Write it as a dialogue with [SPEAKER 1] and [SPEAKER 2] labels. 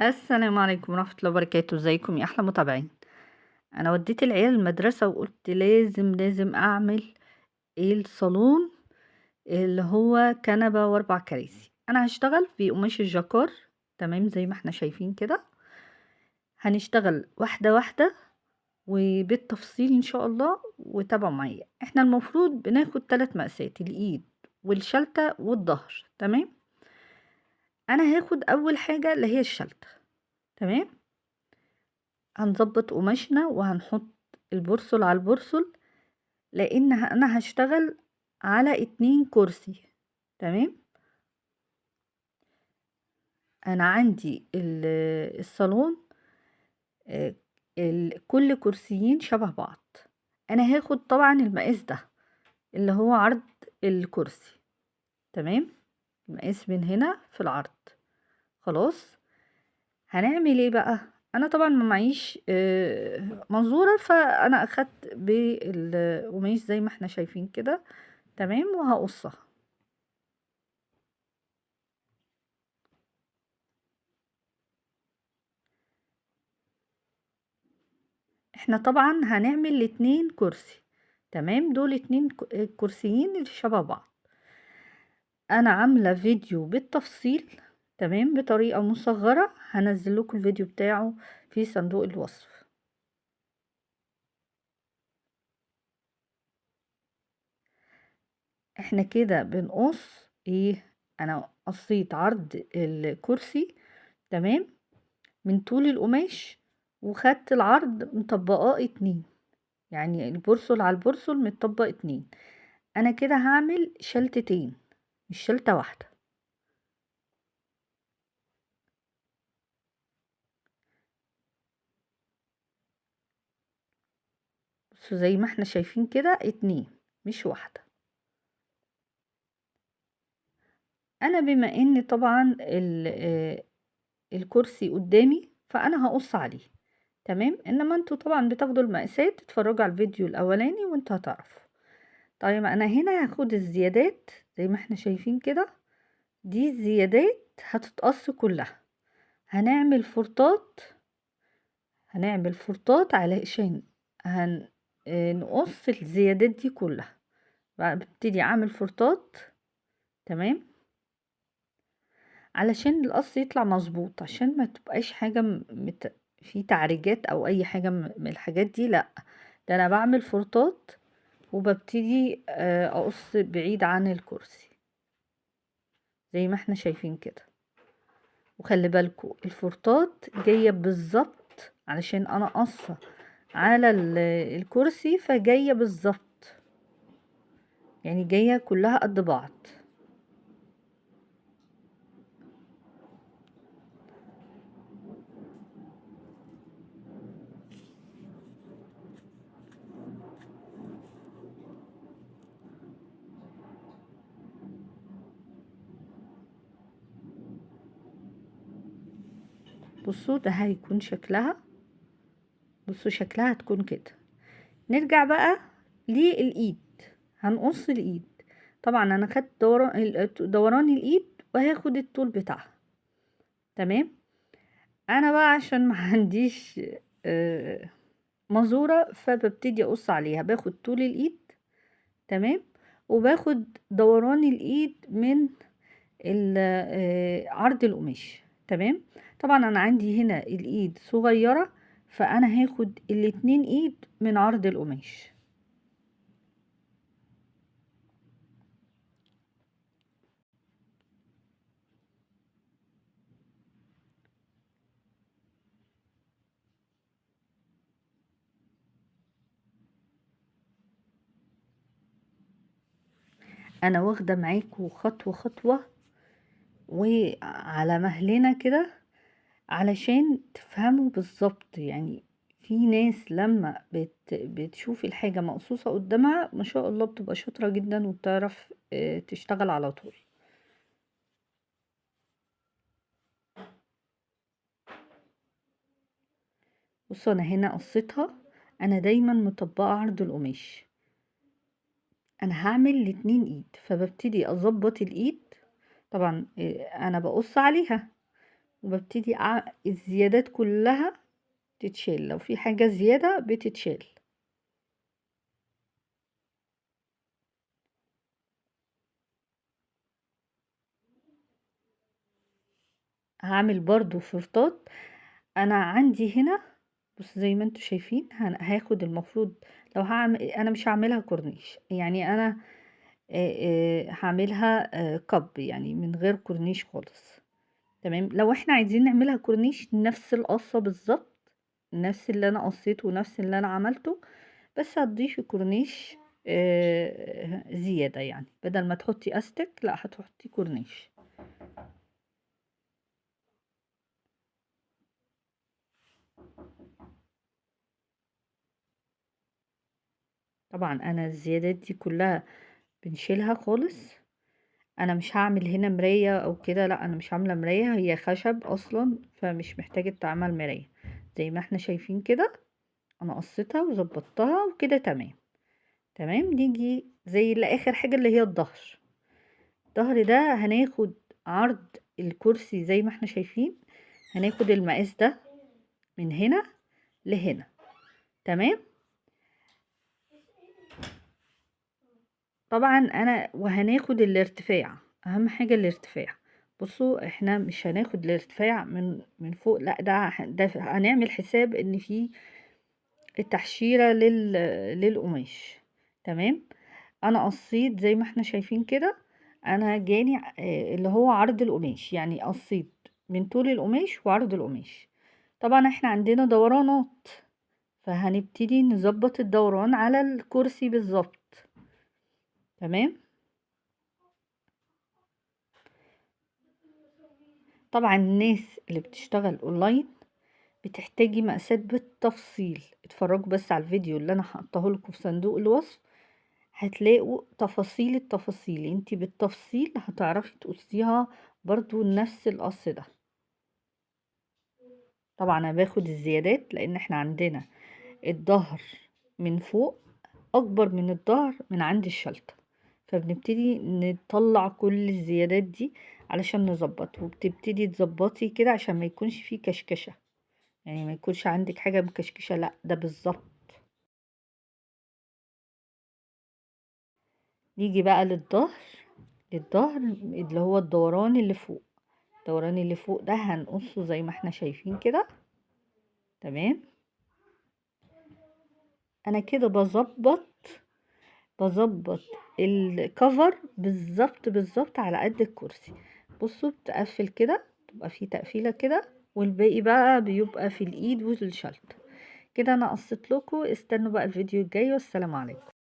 [SPEAKER 1] السلام عليكم ورحمة الله وبركاته، ازيكم يا أحلى متابعين. أنا وديت العيال المدرسة وقلت لازم أعمل الصالون اللي هو كنبة وأربع كراسي. أنا هشتغل في قماش الجاكار، تمام زي ما احنا شايفين كده. هنشتغل واحدة واحدة وبالتفصيل إن شاء الله، وتابعوا معايا. احنا المفروض بناخد 3 مقاسات: الإيد والشلتة والظهر، تمام. أنا هاخد أول حاجة اللي هي الشلتة، تمام. هنظبط قماشنا وهنحط البرسل على البرسل، لان انا هشتغل على 2 كرسي، تمام. انا عندي الصالون، آه، كل كرسيين شبه بعض. انا هاخد طبعا المقاس ده اللي هو عرض الكرسي، تمام. المقاس من هنا في العرض. خلاص، هنعمل ايه بقى؟ انا طبعا ما معيش منظورة، فانا اخدت بالقماش زي ما احنا شايفين كده، تمام، وهقصها. احنا طبعا هنعمل ال2 كرسي، تمام. دول 2 كرسيين اللي شبه بعض. انا عاملة فيديو بالتفصيل، تمام، بطريقة مصغرة. هنزل لكم الفيديو بتاعه في صندوق الوصف. احنا كده بنقص ايه؟ انا قصيت عرض الكرسي، تمام، من طول القماش، وخدت العرض مطبقاه 2، يعني البرسل على البرسل متطبق 2. انا كده هعمل شلتتين مش شلتة واحدة. بصوا زي ما احنا شايفين كده 2 مش واحدة. انا بما ان طبعا الكرسي قدامي، فانا هقص عليه، تمام. انما انتوا طبعا بتاخدوا المقاسات، تتفرجوا على الفيديو الاولاني وانتوا هتعرفوا. طيب انا هنا هاخد الزيادات زي ما احنا شايفين كده. دي الزيادات هتتقص كلها. هنعمل فرطات، علشان نقص الزيادات دي كلها. ببتدي اعمل فرطات، تمام، علشان القص يطلع مظبوط، عشان ما تبقاش حاجة في تعريجات او اي حاجة من الحاجات دي، لا. ده انا بعمل فرطات وببتدي اقص بعيد عن الكرسي زي ما احنا شايفين كده. وخلي بالكوا الفرطات جاية بالظبط، علشان انا قصة على الكرسي، فجاية بالظبط، يعني جاية كلها قد بعض. بصوا ده هيكون شكلها. بصوا شكلها هتكون كده. نرجع بقى للإيد. هنقص الإيد. طبعا أنا خدت دوران الإيد، وهاخد الطول بتاعها، تمام. أنا بقى عشان ما عنديش مزورة، فببتدي أقص عليها. باخد طول الإيد، تمام، وباخد دوران الإيد من عرض القماش، تمام. طبعا أنا عندي هنا الإيد صغيرة، فأنا هاخد ال2 إيد من عرض القماش. انا واخده معاكم خطوه خطوه وعلى مهلنا كده، علشان تفهموا بالظبط. يعني في ناس لما بتشوف الحاجه مقصوصه قدامها، ما شاء الله بتبقى شاطره جدا وبتعرف تشتغل على طول. بصوا انا هنا قصيتها. انا دايما مطبقه عرض القماش. انا هعمل الاتنين ايد، فببتدي اظبط الايد. طبعا انا بقص عليها، وببتدي الزيادات كلها تتشال، لو في حاجة زيادة بتتشال. هعمل برضو شورتات. انا عندي هنا، بص زي ما انتوا شايفين، هاخد المفروض، لو هعمل انا مش هعملها كورنيش، يعني انا هعملها كب، يعني من غير كورنيش خالص. تمام. لو احنا عايزين نعملها كورنيش نفس القصة بالظبط، نفس اللي انا قصيته ونفس اللي انا عملته، بس هتضيفي كورنيش زيادة، يعني بدل ما تحطي استك لا هتحطي كورنيش. طبعا انا الزيادات دي كلها بنشيلها خالص. انا مش هعمل هنا مراية او كده، لا انا مش عاملة مراية، هي خشب اصلا فمش محتاجة تعمل مراية. زي ما احنا شايفين كده، انا قصيتها وظبطتها وكده تمام. تمام. نيجي زي لاخر حاجة اللي هي الظهر. الظهر ده هناخد عرض الكرسي زي ما احنا شايفين، هناخد المقاس ده من هنا لهنا. تمام. طبعا وهناخد الارتفاع، اهم حاجة الارتفاع. بصوا احنا مش هناخد الارتفاع من فوق، لا ده هنعمل حساب ان في التحشيرة للقماش. تمام. انا قصيت زي ما احنا شايفين كده، انا جاني اللي هو عرض القماش، يعني قصيت من طول القماش وعرض القماش. طبعا احنا عندنا دورانات، فهنبتدي نظبط الدوران على الكرسي بالظبط. تمام. طبعا الناس اللي بتشتغل اونلاين بتحتاجي مقاسات بالتفصيل. اتفرجوا بس على الفيديو اللي انا حطاه لكم في صندوق الوصف، هتلاقوا تفاصيل التفاصيل، انتي بالتفصيل هتعرفي تقصيها برضو نفس القص ده. طبعا انا باخد الزيادات لان احنا عندنا الظهر من فوق اكبر من الظهر من عند الشلتة، فبنبتدي نطلع كل الزيادات دي علشان نظبط، وبتبتدي تظبطي كده عشان ما يكونش فيه كشكشة، يعني ما يكونش عندك حاجة مكشكشة، لا ده بالظبط. نيجي بقى للظهر اللي هو الدوران اللي فوق. الدوران اللي فوق ده هنقصه زي ما احنا شايفين كده. تمام. انا كده بظبط الكفر بالظبط على قد الكرسي. بصوا بتقفل كده، تبقى فيه تقفيلة كده، والباقي بقى بيبقى في الايد والشلت. كده انا قصيت لكم. استنوا بقى الفيديو الجاي، والسلام عليكم.